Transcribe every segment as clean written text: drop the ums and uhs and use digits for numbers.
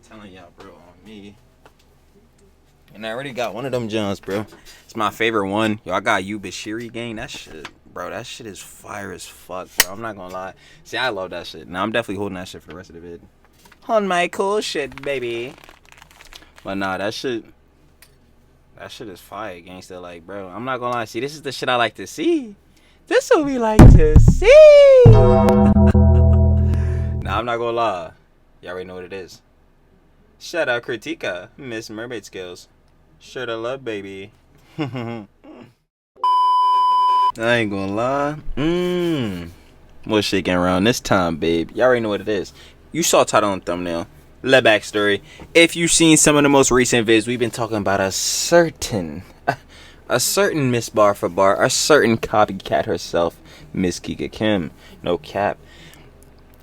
telling y'all, bro, on me. And I already got one of them Johns, bro. It's my favorite one. Yo, I got you Bashiri gang. That shit, bro, that shit is fire as fuck, bro. I'm not gonna lie. See, I love that shit. Now I'm definitely holding that shit for the rest of the vid. On my cool shit, baby. But nah, that shit is fire, gangsta. Like, bro, I'm not gonna lie. See, this is the shit I like to see. This is what we like to see. Nah, I'm not gonna lie. Y'all already know what it is. Shout out Krutika, Miss Mermaid Scales. Sure to love, baby. I ain't gonna lie. What's shaking around this time, babe? Y'all already know what it is. You saw title and thumbnail. Let backstory. If you've seen some of the most recent vids, we've been talking about a certain Miss Bar for Bar, a certain copycat herself, Miss Kika Kim. No cap.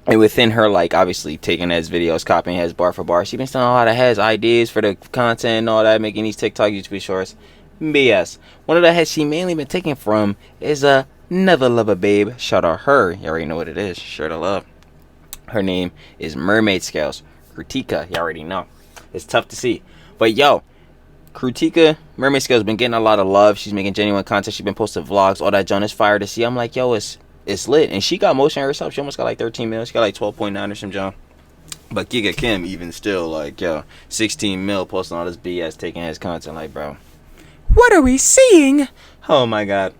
And within her, like, obviously taking as videos, copying as bar for bar, she been stealing a lot of heads, ideas for the content and all that, making these TikTok, YouTube shorts. BS. One of the heads she mainly been taking from is another lover babe. Shout out her. You already know what it is. Sure to love. Her name is Mermaid Scales. Krutika. You already know. It's tough to see. But yo, Krutika, Mermaid Scales, been getting a lot of love. She's making genuine content. She's been posting vlogs. All that junk is fire to see. I'm like, yo, it's lit. And she got motion herself. She almost got like 13 mil. She got like 12.9 or some junk. But Kika Kim, even still, like, yo, 16 mil posting all this BS, taking his content. Like, bro, what are we seeing? Oh my god.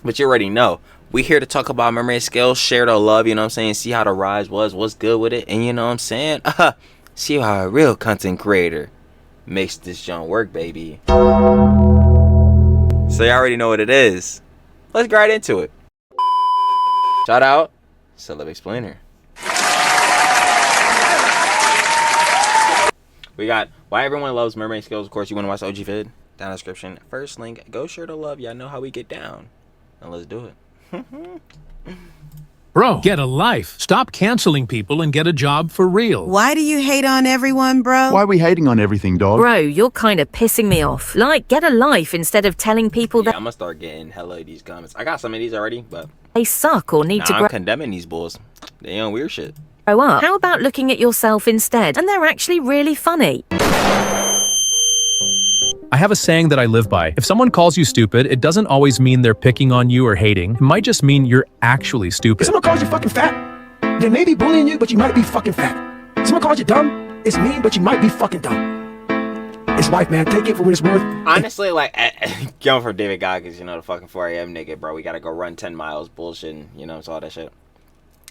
But you already know. We here to talk about Mermaid Scales, share the love, you know what I'm saying? See how the rise was, what's good with it. And you know what I'm saying? See how a real content creator makes this junk work, baby. So you already know what it is. Let's get right into it. Shout out Celeb Explainer. We got Why Everyone Loves Mermaid Scales. Of course, you want to watch the OG vid? Down in the description. First link. Go share the love. Y'all know how we get down. Now let's do it. Bro, get a life. Stop canceling people and get a job for real. Why do you hate on everyone, bro? Why are we hating on everything, dog? Bro, you're kind of pissing me off. Like, get a life instead of telling people that I'm gonna start getting hella of these comments. I got some of these already, but they suck or need to I'm condemning these bulls. They on weird shit. grow up. How about looking at yourself instead? And they're actually really funny. I have a saying that I live by. If someone calls you stupid, it doesn't always mean they're picking on you or hating. It might just mean you're actually stupid. If someone calls you fucking fat, they may be bullying you, but you might be fucking fat. If someone calls you dumb, it's mean, but you might be fucking dumb. It's life, man. Take it for what it's worth. Honestly, like, going for David Goggins, you know, the fucking 4 a.m. nigga, bro. We gotta go run 10 miles, bullshitting, you know, it's all that shit.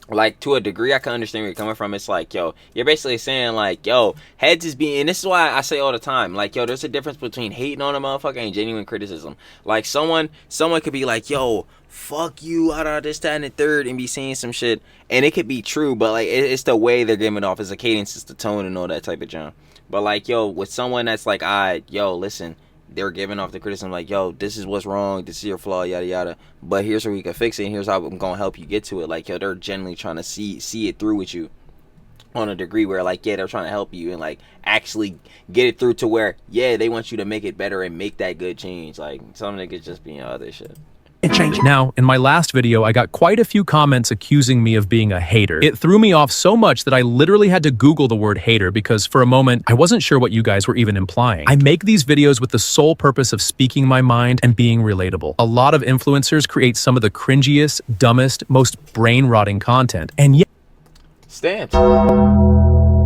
Like, to a degree, I can understand where you're coming from. It's like, yo, you're basically saying, like, yo, heads is being, and this is why I say all the time, like, yo, there's a difference between hating on a motherfucker and genuine criticism. Like, someone could be like, yo, fuck you, out of this, that, and the third, and be saying some shit, and it could be true, but, like, it's the way they're giving it off. It's the cadence, it's the tone, and all that type of junk. But, like, yo, with someone that's like, yo, listen, they're giving off the criticism like, yo, this is what's wrong, this is your flaw, yada yada, but here's where we can fix it, and here's how I'm gonna help you get to it. Like, yo, they're genuinely trying to see it through with you on a degree where, like, yeah, they're trying to help you and, like, actually get it through to where, yeah, they want you to make it better and make that good change. Like, some niggas just being other shit. Now, in my last video, I got quite a few comments accusing me of being a hater. It threw me off so much that I literally had to Google the word hater because for a moment, I wasn't sure what you guys were even implying. I make these videos with the sole purpose of speaking my mind and being relatable. A lot of influencers create some of the cringiest, dumbest, most brain-rotting content, and yet... Stamped.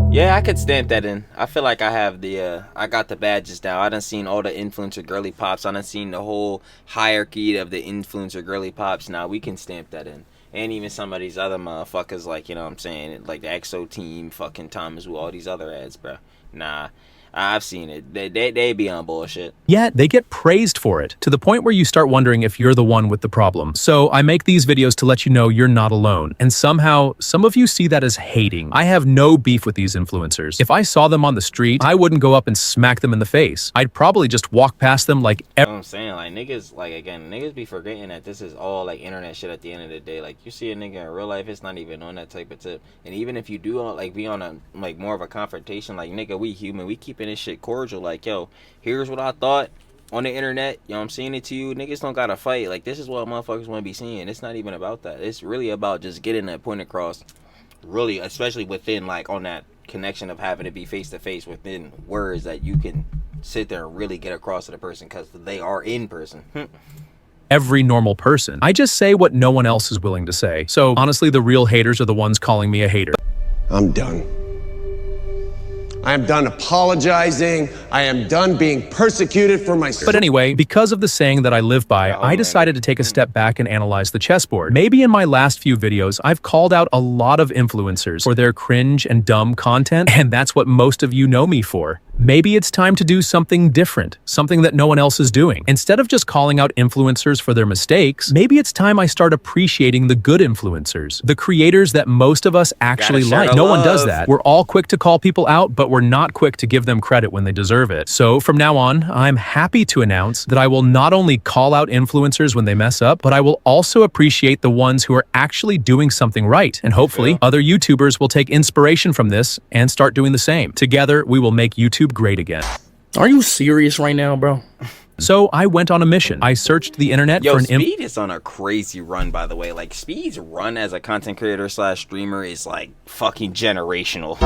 Yeah, I could stamp that in. I feel like I have I got the badges down. I done seen all the influencer girly pops. I done seen the whole hierarchy of the influencer girly pops. Now we can stamp that in. And even some of these other motherfuckers, like, you know what I'm saying, like the EXO team, fucking Thomas, all these other ads, bro. Nah, I've seen it. They be on bullshit. Yet they get praised for it, to the point where you start wondering if you're the one with the problem. So I make these videos to let you know you're not alone. And somehow, some of you see that as hating. I have no beef with these influencers. If I saw them on the street, I wouldn't go up and smack them in the face. I'd probably just walk past them like... You know what I'm saying? Like, niggas, like, again, niggas be forgetting that this is all, like, internet shit at the end of the day. Like, you see a nigga in real life, it's not even on that type of tip. And even if you do, like, be on a, like, more of a confrontation, like, nigga, we human, we keeping this shit cordial. Like, yo, here's what I thought on the internet, you know, I'm saying it to you. Niggas don't gotta fight. Like, this is what motherfuckers want to be seeing. It's not even about that. It's really about just getting that point across really, especially within like on that connection of having to be face to face within words that you can sit there and really get across to the person because they are in person. Every normal person. I just say what no one else is willing to say. So honestly, the real haters are the ones calling me a hater. I'm done. I am done apologizing. I am done being persecuted for my... But anyway, because of the saying that I live by, I decided to take a step back and analyze the chessboard. Maybe in my last few videos, I've called out a lot of influencers for their cringe and dumb content, and that's what most of you know me for. Maybe it's time to do something different, something that no one else is doing. Instead of just calling out influencers for their mistakes, maybe it's time I start appreciating the good influencers, the creators that most of us actually like. No one does that. We're all quick to call people out, but we're not quick to give them credit when they deserve it. So from now on, I'm happy to announce that I will not only call out influencers when they mess up, but I will also appreciate the ones who are actually doing something right. And hopefully, other YouTubers will take inspiration from this and start doing the same. Together, we will make YouTube great again. Are you serious right now, bro? So I went on a mission. I searched the internet for an... Speed is on a crazy run, by the way. Like, Speed's run as a content creator slash streamer is, like, fucking generational.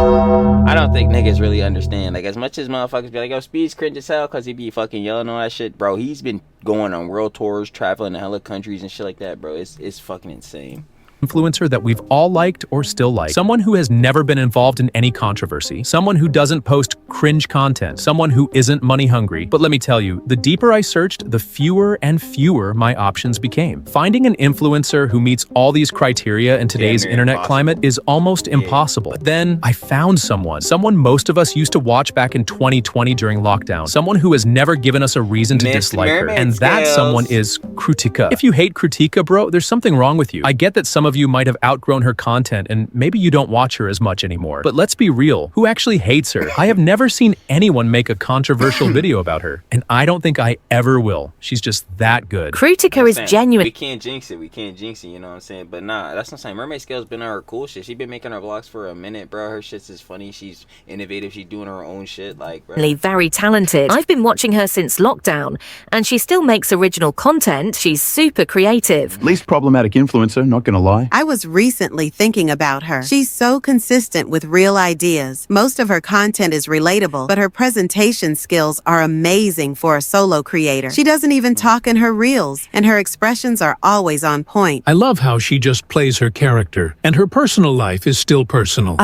I don't think niggas really understand. Like, as much as motherfuckers be like, yo, Speed's cringe as hell because he be fucking yelling all that shit. Bro, he's been going on world tours, traveling to hella countries and shit like that, bro. It's fucking insane. Influencer that we've all liked or still like. Someone who has never been involved in any controversy. Someone who doesn't post cringe content. Someone who isn't money hungry. But let me tell you, the deeper I searched, the fewer and fewer my options became. Finding an influencer who meets all these criteria in today's internet climate is almost impossible. But then I found someone most of us used to watch back in 2020 during lockdown. Someone who has never given us a reason to dislike her. And that someone is Krutika. If you hate Krutika, bro, there's something wrong with you. I get that some of you might have outgrown her content and maybe you don't watch her as much anymore. But let's be real, who actually hates her? I have never seen anyone make a controversial video about her, and I don't think I ever will. She's just that good. Krutika is genuine. We can't jinx it, you know what I'm saying? But nah, that's what I'm saying. Mermaid Scales been on her cool shit. She been making her vlogs for a minute, bro. Her shit's is funny. She's innovative. She's doing her own shit, like, bro. Very talented. I've been watching her since lockdown, and she still makes original content. She's super creative. Least problematic influencer, not gonna lie. I was recently thinking about her. She's so consistent with real ideas. Most of her content is relatable, but her presentation skills are amazing for a solo creator. She doesn't even talk in her reels, and her expressions are always on point. I love how she just plays her character, and her personal life is still personal.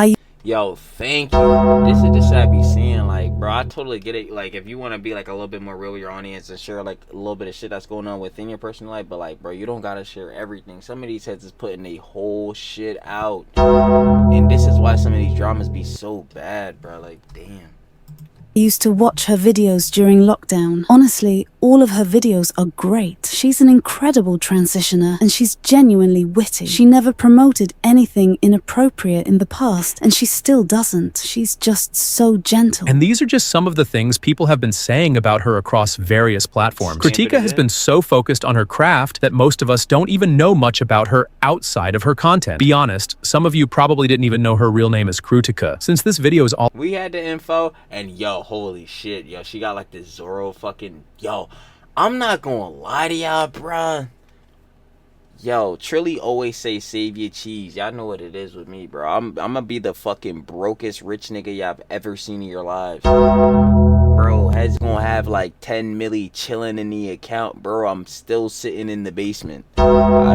Yo, thank you. This is the shit I be seeing, like, bro, I totally get it. Like, if you want to be, like, a little bit more real with your audience and share, like, a little bit of shit that's going on within your personal life, but, like, bro, you don't gotta share everything. Some of these heads is putting the whole shit out. And this is why some of these dramas be so bad, bro. Like, damn. Used to watch her videos during lockdown. Honestly, all of her videos are great. She's an incredible transitioner and she's genuinely witty. She never promoted anything inappropriate in the past and she still doesn't. She's just so gentle. And these are just some of the things people have been saying about her across various platforms. Krutika has been so focused on her craft that most of us don't even know much about her outside of her content. Be honest, some of you probably didn't even know her real name is Krutika. Since this video is all... We had the info and yo, holy shit, yo, she got like this Zoro fucking, yo, I'm not gonna lie to y'all, bruh. Yo, Trilly always say save your cheese. Y'all know what it is with me, bro. I'm gonna be the fucking brokest rich nigga y'all have ever seen in your lives. Bro, head's gonna have like 10 milli chilling in the account, bro. I'm still sitting in the basement. I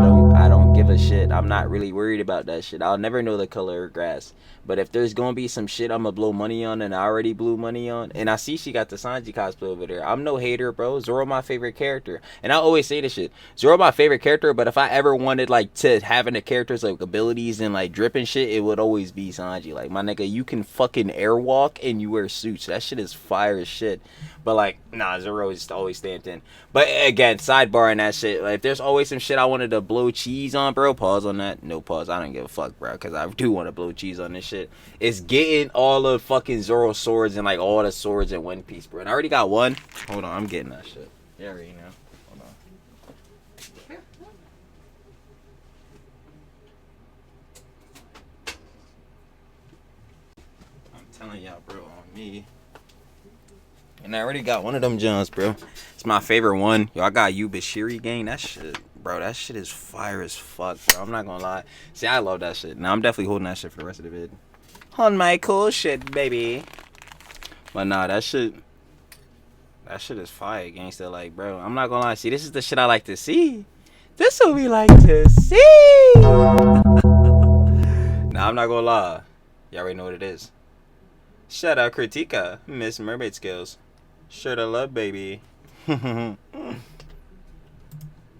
don't give a shit. I'm not really worried about that shit. I'll never know the color of grass. But if there's gonna be some shit I'm gonna blow money on, and I already blew money on, and I see she got the Sanji cosplay over there. I'm no hater, bro. Zoro my favorite character. And I always say this shit. Zoro my favorite character, but if I ever wanted like to having the characters like abilities and like dripping shit, it would always be Sanji. Like, my nigga, you can fucking airwalk and you wear suits. That shit is fire as shit. But like, nah, Zoro is always stamped in. But again, sidebar and that shit. Like, if there's always some shit I wanted to blow cheese on, bro, pause on that. No pause. I don't give a fuck, bro, because I do want to blow cheese on this shit. It's getting all the fucking Zoro swords and like all the swords in One Piece, bro. And I already got one. Hold on, I'm getting that shit. Yeah, already know. Hold on. I'm telling y'all, bro, on me. And I already got one of them Johns, bro. It's my favorite one. Yo, I got you Bashiri gang. That shit, bro, that shit is fire as fuck, bro. I'm not gonna lie. See, I love that shit. Now I'm definitely holding that shit for the rest of the vid. On my cool shit, baby. But nah, that shit is fire, gangsta. Like, bro, I'm not gonna lie. See, this is the shit I like to see. This is what we like to see. Nah, I'm not gonna lie. Y'all already know what it is. Shout out Krutika, Miss Mermaid Scales. Sure to love, baby.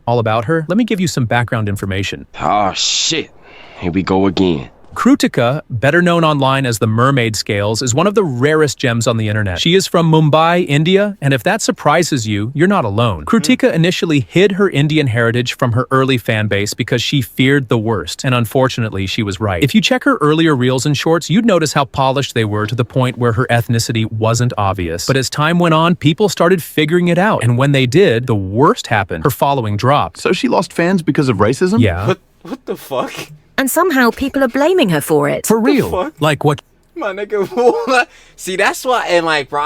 All about her, let me give you some background information. Oh shit. Here we go again. Krutika, better known online as the Mermaid Scales, is one of the rarest gems on the internet. She is from Mumbai, India, and if that surprises you, you're not alone. Krutika initially hid her Indian heritage from her early fan base because she feared the worst, and unfortunately, she was right. If you check her earlier reels and shorts, you'd notice how polished they were to the point where her ethnicity wasn't obvious. But as time went on, people started figuring it out, and when they did, the worst happened. Her following dropped. So she lost fans because of racism? Yeah. What the fuck? And somehow people are blaming her for it. For real? Like what? My nigga, see, that's why, and like, bro,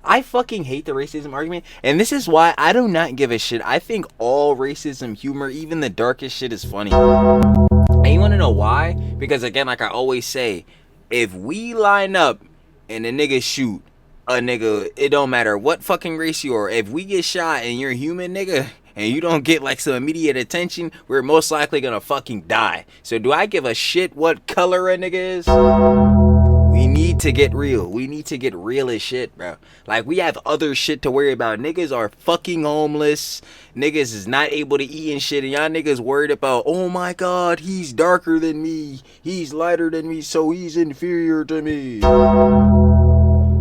I fucking hate the racism argument, and this is why I do not give a shit. I think all racism humor, even the darkest shit, is funny. And you wanna know why? Because again, like I always say, if we line up and a nigga shoot a nigga, it don't matter what fucking race you are, if we get shot and you're a human, nigga, and you don't get like some immediate attention, we're most likely gonna fucking die. So do I give a shit what color a nigga is? We need to get real. We need to get real as shit, bro. Like, we have other shit to worry about. Niggas are fucking homeless. Niggas is not able to eat and shit. And y'all niggas worried about, oh my god, he's darker than me. He's lighter than me, so he's inferior to me.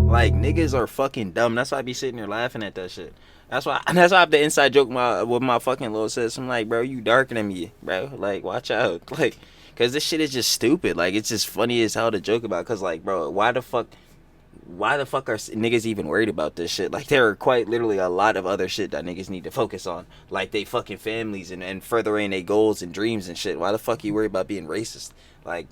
Like, niggas are fucking dumb. That's why I be sitting there laughing at that shit. That's why I have the inside joke with my fucking little sis. I'm like, bro, you darker than me, bro. Like, watch out. Like, because this shit is just stupid. Like, it's just funny as hell to joke about. Because, like, bro, why the fuck are niggas even worried about this shit? Like, there are quite literally a lot of other shit that niggas need to focus on. Like, they fucking families and furthering their goals and dreams and shit. Why the fuck you worry about being racist? Like,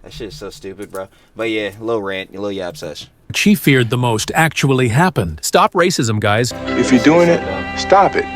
that shit is so stupid, bro. But yeah, little rant, little yap sesh. She feared the most actually happened. Stop racism, guys. If you're doing it, stop it.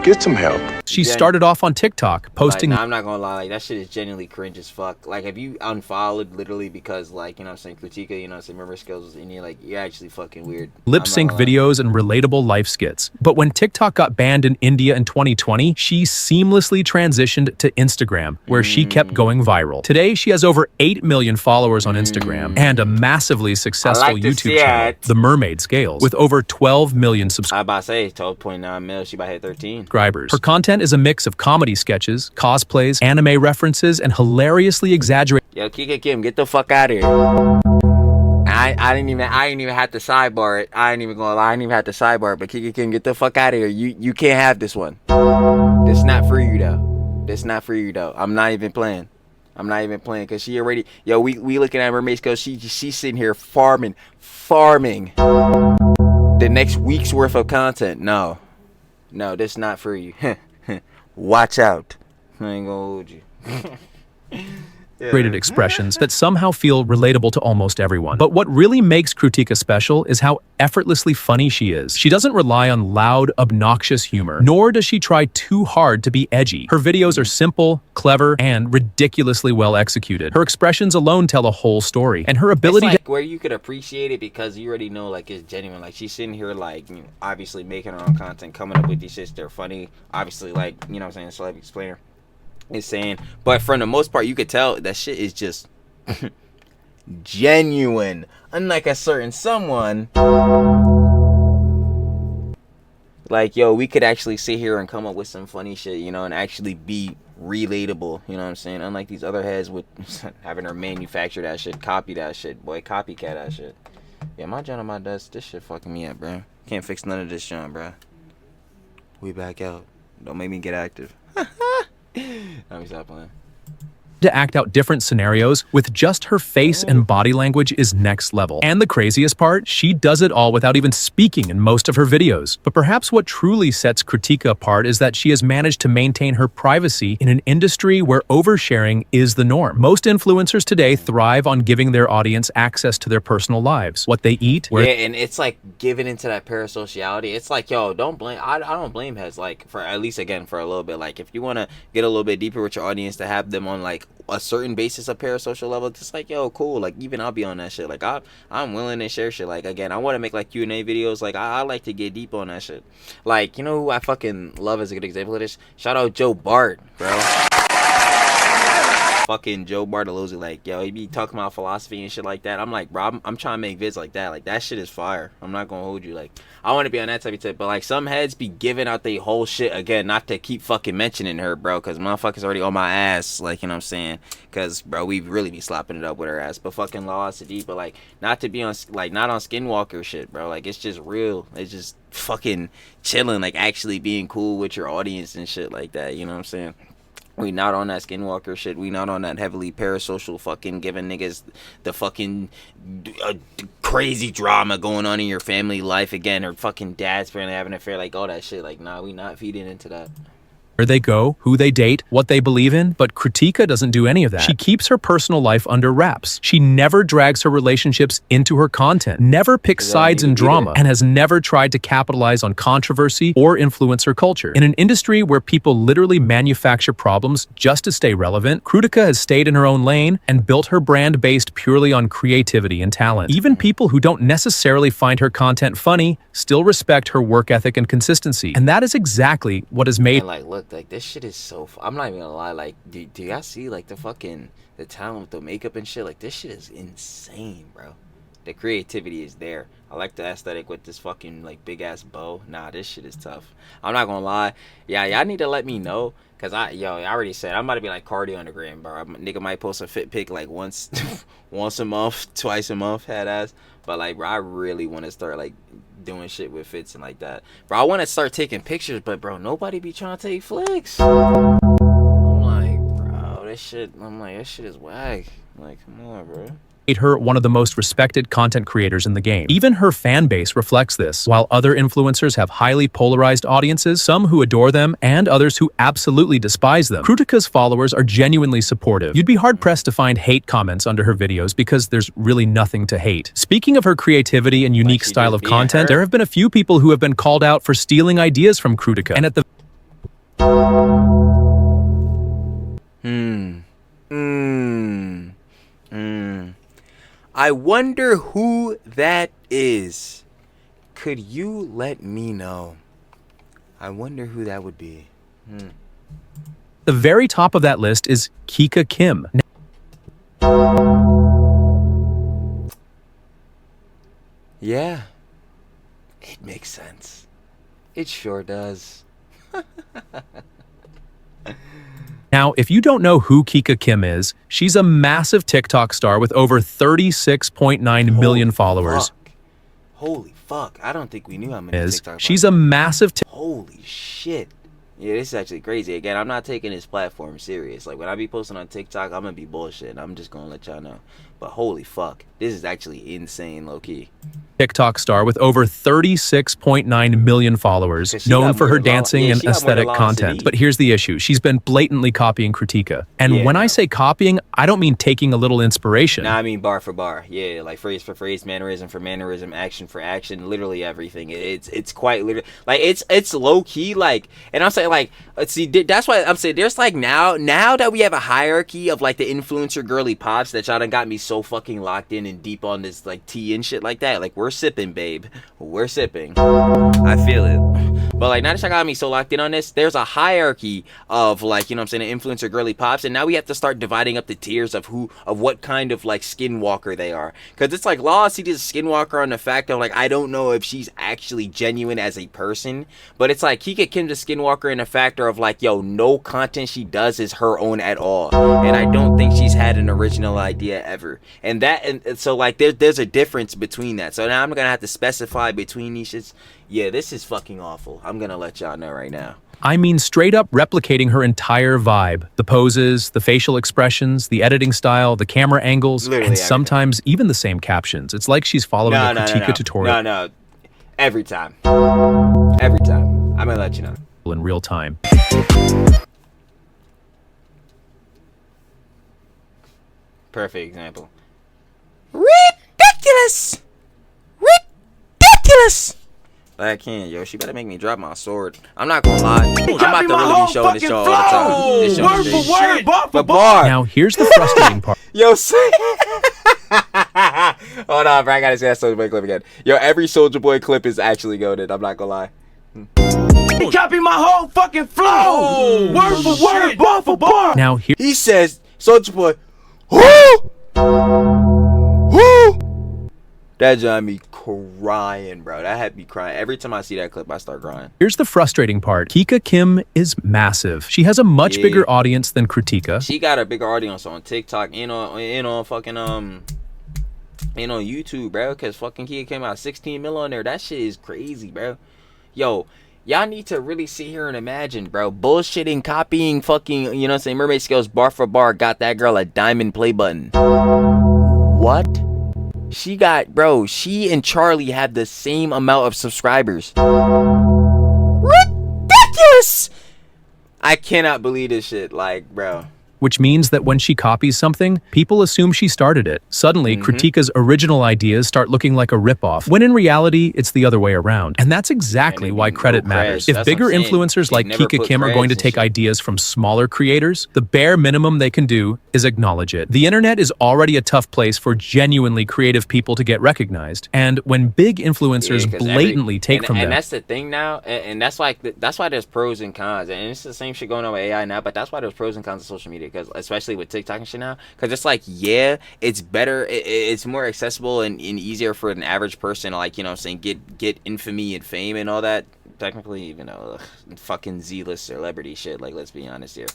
Get some help. She started off on TikTok, posting... Like, nah, I'm not gonna lie, like, that shit is genuinely cringe as fuck. Like, if you unfollowed literally because, like, you know what I'm saying, Krutika, you know what I'm saying, MermaidScales was in here, like, you're actually fucking weird. Lip sync videos and relatable life skits. But when TikTok got banned in India in 2020, she seamlessly transitioned to Instagram, where she kept going viral. Today, she has over 8 million followers on Instagram and a massively successful YouTube channel, TheMermaidScales, with over 12 million subscribers. I about to say, 12.9 mil, she about to hit 13. Her content is a mix of comedy sketches, cosplays, anime references, and hilariously exaggerated... Yo, Kika Kim, get the fuck out of here. I didn't even have to sidebar it. I ain't even gonna lie, I didn't even have to sidebar it, but Kika Kim, get the fuck out of here. You can't have this one. This not for you though. This not for you though. I'm not even playing. I'm not even playing because she already... Yo, we looking at Mermaid Scales. She's sitting here farming the next week's worth of content. No, this not for you. Watch out. I ain't gonna hold you. expressions that somehow feel relatable to almost everyone. But what really makes Krutika special is how effortlessly funny she is. She doesn't rely on loud, obnoxious humor, nor does she try too hard to be edgy. Her videos are simple, clever, and ridiculously well executed. Her expressions alone tell a whole story, and her ability to... where you could appreciate it because you already know, like, it's genuine. Like, she's sitting here, like, you know, obviously making her own content, coming up with these shits. They're funny. Obviously, like, you know what I'm saying, celebrity explainer is saying, but for the most part, you could tell that shit is just genuine. Unlike a certain someone, like, yo, we could actually sit here and come up with some funny shit, you know, and actually be relatable, you know what I'm saying? Unlike these other heads with having her manufacture that shit, copy that shit, boy, copycat that shit. Yeah, my John on my desk, this shit fucking me up, bro. Can't fix none of this, John, bro. We back out. Don't make me get active. Let me stop playing. to act out different scenarios with just her face and body language is next level. And the craziest part, she does it all without even speaking in most of her videos. But perhaps what truly sets Krutika apart is that she has managed to maintain her privacy in an industry where oversharing is the norm. Most influencers today thrive on giving their audience access to their personal lives, what they eat, where and it's like giving into that parasociality. It's like, yo, don't blame. I don't blame heads. Like, for at least again for a little bit. Like, if you want to get a little bit deeper with your audience to have them on like a certain basis of parasocial level, just like, yo, cool. Like, even I'll be on that shit. Like, I'm willing to share shit. Like, again, I want to make like Q&A videos. Like, I like to get deep on that shit. Like, you know who I fucking love as a good example of this? Shout out Joe Bart, bro. Fucking Joe Bartolozzi, like, yo, he be talking about philosophy and shit like that. I'm like, bro, I'm trying to make vids like that. Like, that shit is fire. I'm not gonna hold you. Like, I want to be on that type of tip, but like, some heads be giving out they whole shit. Again, not to keep fucking mentioning her, bro, because motherfuckers already on my ass. Like, you know what I'm saying? Because, bro, we really be slopping it up with her ass. But fucking Law Sadiq, but like, not to be on, like, not on Skinwalker shit, bro. Like, it's just real. It's just fucking chilling, like, actually being cool with your audience and shit like that. You know what I'm saying? We not on that Skinwalker shit. We not on that heavily parasocial fucking giving niggas the fucking crazy drama going on in your family life again, or fucking dad's apparently having an affair, like all that shit. Like, nah, we not feeding into that. where they go, who they date, what they believe in, but Krutika doesn't do any of that. She keeps her personal life under wraps. She never drags her relationships into her content, never picks sides in drama, and has never tried to capitalize on controversy or influence her culture. In an industry where people literally manufacture problems just to stay relevant, Krutika has stayed in her own lane and built her brand based purely on creativity and talent. Even people who don't necessarily find her content funny still respect her work ethic and consistency. And that is exactly what has made— like, look, like, this shit is so I'm not even gonna lie, like, do y'all see, like, the talent with the makeup and shit? Like, this shit is insane, bro. The creativity is there. I like the aesthetic with this fucking, like, big ass bow. Nah, this shit is tough. I'm not gonna lie. Yeah, y'all need to let me know, cause I already said I'm about to be like Cardi on the gram, bro. Nigga might post a fit pic like once a month, twice a month, head ass. But like, bro, I really want to start like doing shit with fits and like that, bro. I want to start taking pictures, but bro, nobody be trying to take flicks. I'm like, bro, that shit is whack. Like, come on, bro. Made her one of the most respected content creators in the game. Even her fan base reflects this. While other influencers have highly polarized audiences, some who adore them and others who absolutely despise them, Krutika's followers are genuinely supportive. You'd be hard-pressed to find hate comments under her videos because there's really nothing to hate. Speaking of her creativity and unique style of content, there have been a few people who have been called out for stealing ideas from Krutika. And at the I wonder who that is. Could you let me know? I wonder who that would be. The very top of that list is Kika Kim. Yeah, it makes sense. It sure does. Now, if you don't know who Kika Kim is, she's a massive TikTok star with over 36.9 million followers. Holy fuck. I don't think we knew how many TikTok She's a massive holy shit. Yeah, this is actually crazy. Again, I'm not taking this platform serious. Like, when I be posting on TikTok, I'm gonna be bullshit. I'm just gonna let y'all know. But holy fuck, this is actually insane, low-key. TikTok star with over 36.9 million followers, known for her dancing and aesthetic content. But here's the issue. She's been blatantly copying Krutika. And when I say copying, I don't mean taking a little inspiration. Nah, I mean bar for bar. Yeah, like phrase for phrase, mannerism for mannerism, action for action, literally everything. It's quite literally, like, it's low-key, like, and I'm saying, like, let's see, that's why I'm saying there's, like, now that we have a hierarchy of, like, the influencer girly pops that y'all done got me so fucking locked in and deep on this, like, tea and shit like that. Like, we're sipping, babe. We're sipping. I feel it. But, like, now that y'all got me so locked in on this, there's a hierarchy of, like, you know what I'm saying, the influencer girly pops, and now we have to start dividing up the tiers of what kind of, like, skinwalker they are. Because it's like, Law see this skinwalker on the fact of, like, I don't know if she's actually genuine as a person, but it's like Kika Kim's a skinwalker in the factor of, like, yo, no content she does is her own at all. And I don't think she's had an original idea ever. And so, like, there's a difference between that. So now I'm gonna have to specify between these shits. Yeah, this is fucking awful. I'm gonna let y'all know right now. I mean straight up replicating her entire vibe. The poses, the facial expressions, the editing style, the camera angles, Literally and everything. sometimes even the same captions. It's like she's following a Krutika tutorial. No. Every time. Every time. I'm gonna let you know. In real time. Perfect example. Ridiculous! Ridiculous! I can't, yo. She better make me drop my sword. I'm not gonna lie. I'm about to really be showing this show all the time. This show Word for word, bar for bar. Now, here's the frustrating part. Yo, hold on, bro. I gotta see that Soulja Boy clip again. Yo, every Soulja Boy clip is actually goated. I'm not gonna lie. He copy my whole fucking flow. Word for word, bar for bar. Now, He says, Soulja Boy, whoo! That got me crying, bro. That had me crying. Every time I see that clip, I start crying. here's the frustrating part. Kika Kim is massive. She has a much bigger audience than Krutika. She got a bigger audience on TikTok and on fucking and on YouTube, bro. Cause fucking Kika came out 16 mil on there. That shit is crazy, bro. Yo, y'all need to really sit here and imagine, bro. Bullshitting, copying, fucking, you know what I'm saying? Mermaid Scales bar for bar got that girl a diamond play button. What? She got, bro, she and Charlie have the same amount of subscribers. Ridiculous! I cannot believe this shit, like, bro. Which means that when she copies something, people assume she started it. Suddenly, Krutika's original ideas start looking like a ripoff, when in reality, it's the other way around. And that's exactly why credit matters. If bigger influencers like Kika Kim are going to take ideas from smaller creators, the bare minimum they can do is acknowledge it. The internet is already a tough place for genuinely creative people to get recognized. And when big influencers blatantly take from them... And that's the thing now, and that's why there's pros and cons. And it's the same shit going on with AI now, but that's why there's pros and cons of social media. Because especially with TikTok and shit now, because it's like, yeah, it's better, it's more accessible and easier for an average person to, like, you know what I'm saying, get infamy and fame and all that. Technically, you know, fucking Z-list celebrity shit, like, let's be honest here.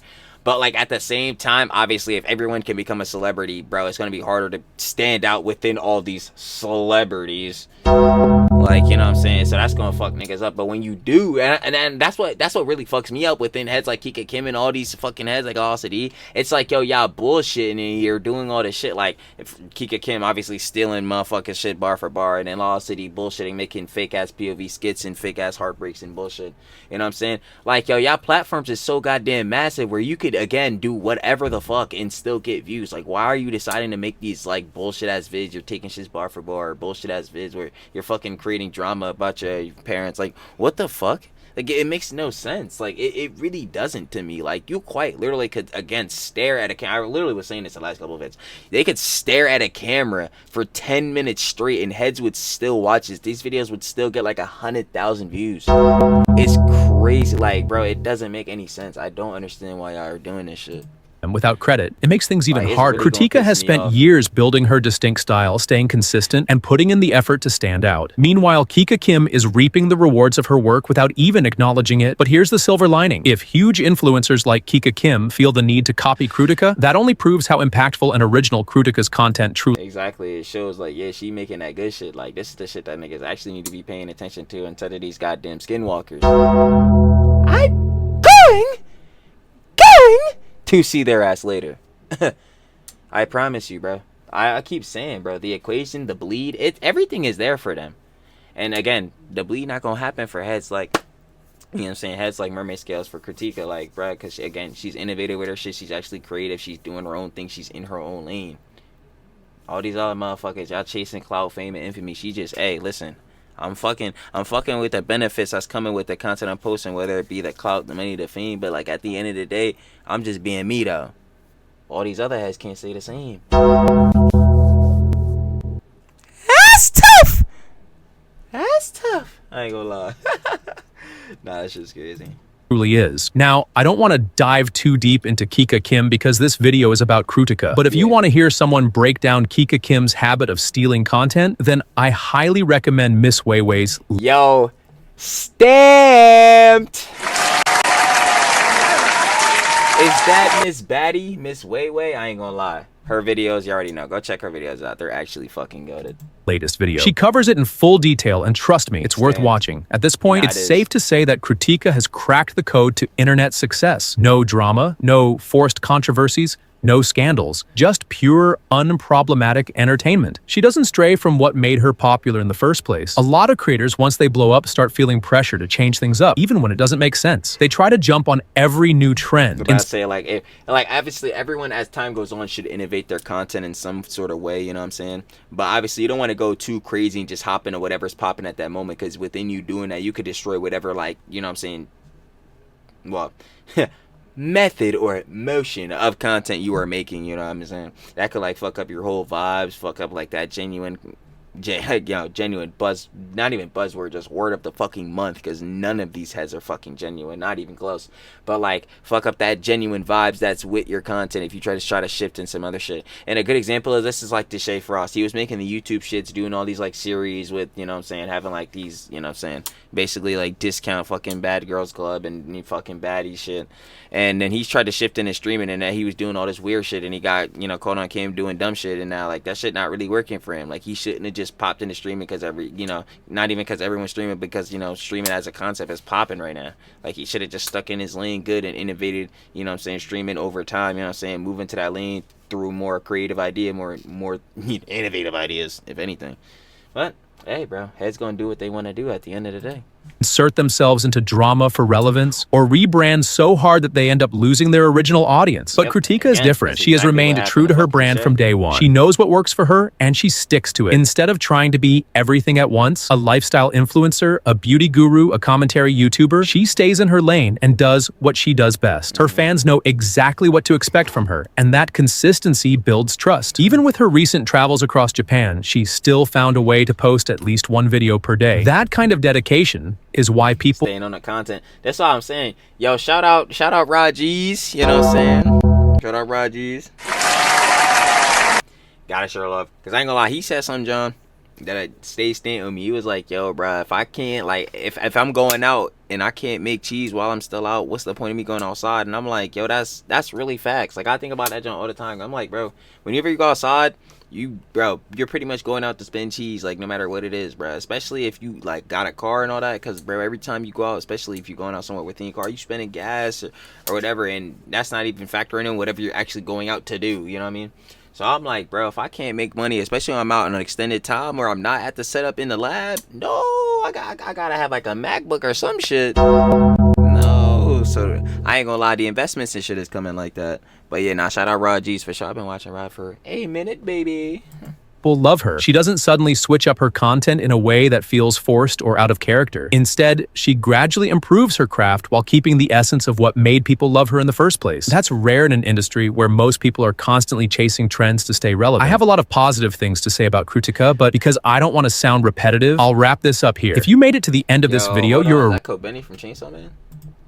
But, like, at the same time, obviously, if everyone can become a celebrity, bro, it's gonna be harder to stand out within all these celebrities. Like, you know what I'm saying? So that's gonna fuck niggas up. But when you do, and that's what really fucks me up within heads like Kika Kim and all these fucking heads like All-City. It's like, yo, y'all bullshitting in here, doing all this shit. Like, if Kika Kim obviously stealing motherfucking shit bar for bar, and then All-City bullshitting, making fake ass POV skits and fake ass heartbreaks and bullshit. You know what I'm saying? Like, yo, y'all platforms is so goddamn massive where you could, again, do whatever the fuck and still get views. Like, why are you deciding to make these, like, bullshit ass vids? You're taking shit bar for bar, bullshit ass vids where you're fucking creating drama about your parents. Like, what the fuck? Like, it makes no sense. Like, it really doesn't to me. Like, you quite literally could, again, stare at a camera. I literally was saying this the last couple of vids. They could stare at a camera for 10 minutes straight and heads would still watch this. These videos would still get like 100,000 views. It's crazy. Like, bro, it doesn't make any sense. I don't understand why y'all are doing this shit. And without credit, it makes things even hard. Really Krutika has spent years building her distinct style, staying consistent, and putting in the effort to stand out. Meanwhile, Kika Kim is reaping the rewards of her work without even acknowledging it. But here's the silver lining. If huge influencers like Kika Kim feel the need to copy Krutika, that only proves how impactful and original Krutika's content truly is. Exactly. It shows, like, yeah, she making that good shit. Like, this is the shit that niggas actually need to be paying attention to instead of these goddamn skinwalkers. I'm going to see their ass later. I promise you, bro. I keep saying, bro, the equation, the bleed, everything is there for them. And again, the bleed not gonna happen for heads like, you know what I'm saying, heads like MermaidScales for Krutika, like, bro, because again, she's innovative with her shit, she's actually creative, she's doing her own thing, she's in her own lane. All these other motherfuckers, y'all chasing clout, fame, and infamy. She just, hey, listen, I'm fucking with the benefits that's coming with the content I'm posting, whether it be the clout, the money, the fame, but like at the end of the day, I'm just being me though. All these other heads can't say the same. That's tough. That's tough. I ain't gonna lie. Nah, that's just crazy. Truly is. Now, I don't want to dive too deep into Kika Kim because this video is about Krutika, but if you want to hear someone break down Kika Kim's habit of stealing content, then I highly recommend Miss Weiwei's. Yo, stamped. Is that Miss Batty, Miss Weiwei? I ain't gonna lie. Her videos, you already know. Go check her videos out. They're actually fucking goated. Latest video. She covers it in full detail, and trust me, it's worth watching. At this point, it's safe to say that Krutika has cracked the code to internet success. No drama, no forced controversies, no scandals, just pure, unproblematic entertainment. She doesn't stray from what made her popular in the first place. A lot of creators, once they blow up, start feeling pressure to change things up, even when it doesn't make sense. They try to jump on every new trend. I'm about to say, like obviously everyone as time goes on should innovate their content in some sort of way, you know what I'm saying? But obviously you don't want to go too crazy and just hop into whatever's popping at that moment, because within you doing that, you could destroy whatever, like, you know what I'm saying? Well, method or motion of content you are making, you know what I'm saying? That could like fuck up your whole vibes, fuck up like that genuine buzz, not even buzzword, just word of the fucking month, because none of these heads are fucking genuine, not even close. But like fuck up that genuine vibes that's with your content if you try to shift in some other shit. And a good example of this is like Deshae Frost. He was making the YouTube shits, doing all these like series with, you know what I'm saying, having like these, you know what I'm saying, basically like discount fucking Bad Girls Club and fucking baddie shit. And then he's tried to shift in his streaming, and that he was doing all this weird shit, and he got, you know, caught on cam doing dumb shit, and now like that shit not really working for him. Like he shouldn't have just popped into streaming because not even because everyone's streaming, because, you know, streaming as a concept is popping right now. Like he should have just stuck in his lane good and innovated, you know what I'm saying, streaming over time, you know what I'm saying, moving to that lane through more creative idea, more innovative ideas, if anything. But hey, bro, heads gonna do what they want to do at the end of the day. Insert themselves into drama for relevance, or rebrand so hard that they end up losing their original audience. But Krutika is different. She has remained true to her brand from day one. She knows what works for her, and she sticks to it. Instead of trying to be everything at once, a lifestyle influencer, a beauty guru, a commentary YouTuber, she stays in her lane and does what she does best. Her fans know exactly what to expect from her, and that consistency builds trust. Even with her recent travels across Japan, she still found a way to post at least one video per day. That kind of dedication is why people staying on the content. That's all I'm saying. Yo, shout out Rajeez, you know what I'm saying? Shout out Rajeez. Gotta show love, because I ain't gonna lie, he said something, John, that stayed staying with me. He was like, yo, bro, if I can't, like, if I'm going out and I can't make cheese while I'm still out, what's the point of me going outside? And I'm like, yo, that's really facts. Like, I think about that, John, all the time. I'm like, bro, whenever you go outside, you're pretty much going out to spend cheese, like, no matter what it is, bro. Especially if you like got a car and all that, because, bro, every time you go out, especially if you're going out somewhere within your car, you spending gas or whatever, and that's not even factoring in whatever you're actually going out to do, you know what I mean? So I'm like, bro, if I can't make money, especially when I'm out on an extended time or I'm not at the setup in the lab, no, I gotta have like a MacBook or some shit. No, so I ain't gonna lie, the investments and shit is coming like that. But yeah, nah, shout out Rajeez for sure. I've been watching Rod for a minute, baby. People love her. She doesn't suddenly switch up her content in a way that feels forced or out of character. Instead, she gradually improves her craft while keeping the essence of what made people love her in the first place. That's rare in an industry where most people are constantly chasing trends to stay relevant. I have a lot of positive things to say about Krutika, but because I don't want to sound repetitive, I'll wrap this up here. If you made it to the end of this video, you're a Benny from Chainsaw Man?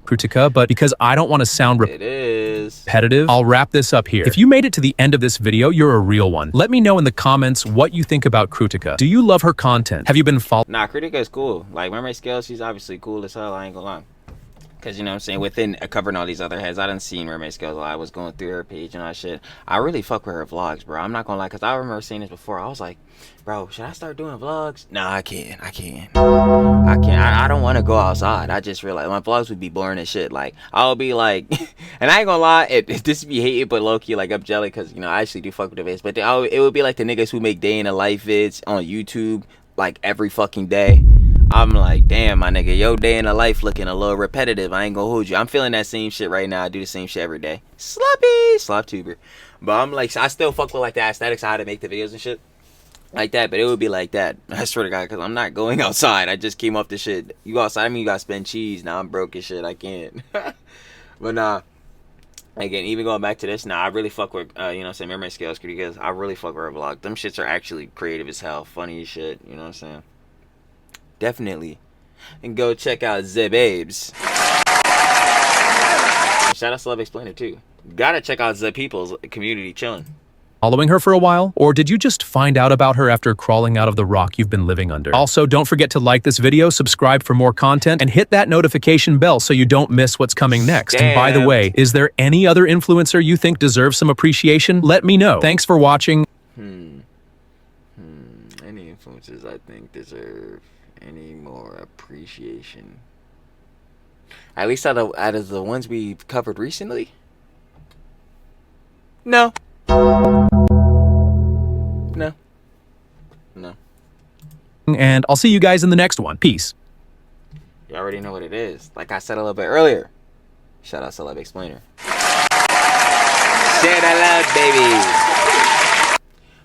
Krutika, but because I don't want to sound repetitive, I'll wrap this up here. If you made it to the end of this video, you're a real one. Let me know in the comments what you think about Krutika. Do you love her content? Have you been following? Nah, Krutika is cool. Like, MermaidScales, she's obviously cool as hell, I ain't gonna lie. Because, you know what I'm saying, within covering all these other heads, I done seen MermaidScales. I was going through her page and all that shit. I really fuck with her vlogs, bro. I'm not gonna lie, because I remember seeing this before. I was like, bro, should I start doing vlogs? Nah, I can't. I don't want to go outside. I just realized my vlogs would be boring as shit. Like, I'll be like, and I ain't gonna lie, if this be hated, but low-key, like, I'm jelly, because, you know, I actually do fuck with the vids. But it would be like the niggas who make day in the life vids on YouTube, like, every fucking day. I'm like, damn, my nigga, your day in the life looking a little repetitive. I ain't gonna hold you. I'm feeling that same shit right now. I do the same shit every day. Slop tuber. But I'm like, I still fuck with like the aesthetics of how to make the videos and shit like that. But it would be like that, I swear to God, because I'm not going outside. I just came off the shit. You go outside, I mean, you gotta spend cheese. Now I'm broke as shit. I can't. But nah, again, even going back to this, I really fuck with, you know what I'm saying, MermaidScales, because I really fuck with her vlog. Them shits are actually creative as hell, funny as shit, you know what I'm saying? Definitely. And go check out TheBabes. Shout out to Love Explainer too. Gotta check out The People's community chilling. following her for a while? Or did you just find out about her after crawling out of the rock you've been living under? Also, don't forget to like this video, subscribe for more content, and hit that notification bell so you don't miss what's coming next. And by the way, is there any other influencer you think deserves some appreciation? Let me know. Thanks for watching. Any influencers I think deserve any more appreciation? At least out of the ones we covered recently? No. No. No. And I'll see you guys in the next one. Peace. You already know what it is. Like I said a little bit earlier. Shout out to Love Explainer. Say that loud, baby.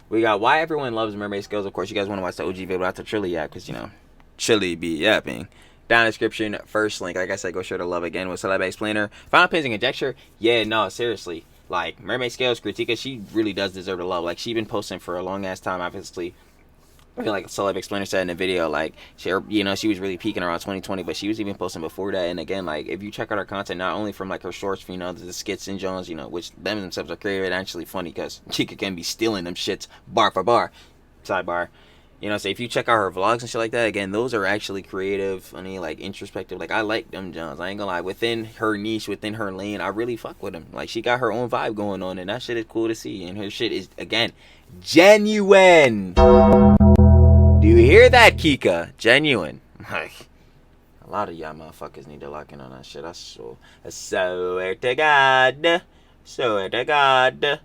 We got Why Everyone Loves Mermaid Scales. Of course, you guys want to watch the OG video out to Trilly Yap, because, you know, Trilly be yapping. Down in the description, first link. Like I said, go share the love again with Celeb Explainer. Final opinions and conjecture. Yeah, no, seriously. Like, Mermaid Scales, Krutika, she really does deserve the love. Like, she been posting for a long ass time, obviously. I feel like Celeb Explainer said in the video, like, she, you know, she was really peaking around 2020, but she was even posting before that. And again, like, if you check out her content, not only from like her shorts, you know, the skits and Jones, you know, which them themselves are creative and actually funny, because Chica can be stealing them shits bar for bar. Sidebar. You know, so if you check out her vlogs and shit like that, again, those are actually creative, funny, like, introspective. Like, I like them Jones. I ain't gonna lie. Within her niche, within her lane, I really fuck with them. Like, she got her own vibe going on, and that shit is cool to see. And her shit is, again, genuine. Do you hear that, Kika? Genuine. Like, a lot of y'all motherfuckers need to lock in on that shit. I swear to God. Swear to God.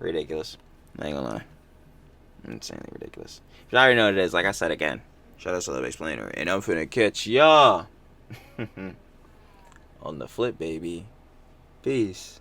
Ridiculous. I ain't gonna lie. Insanely ridiculous. You already know what it is. Like I said again, shout out to Love Explainer, and I'm finna catch y'all on the flip, baby. Peace.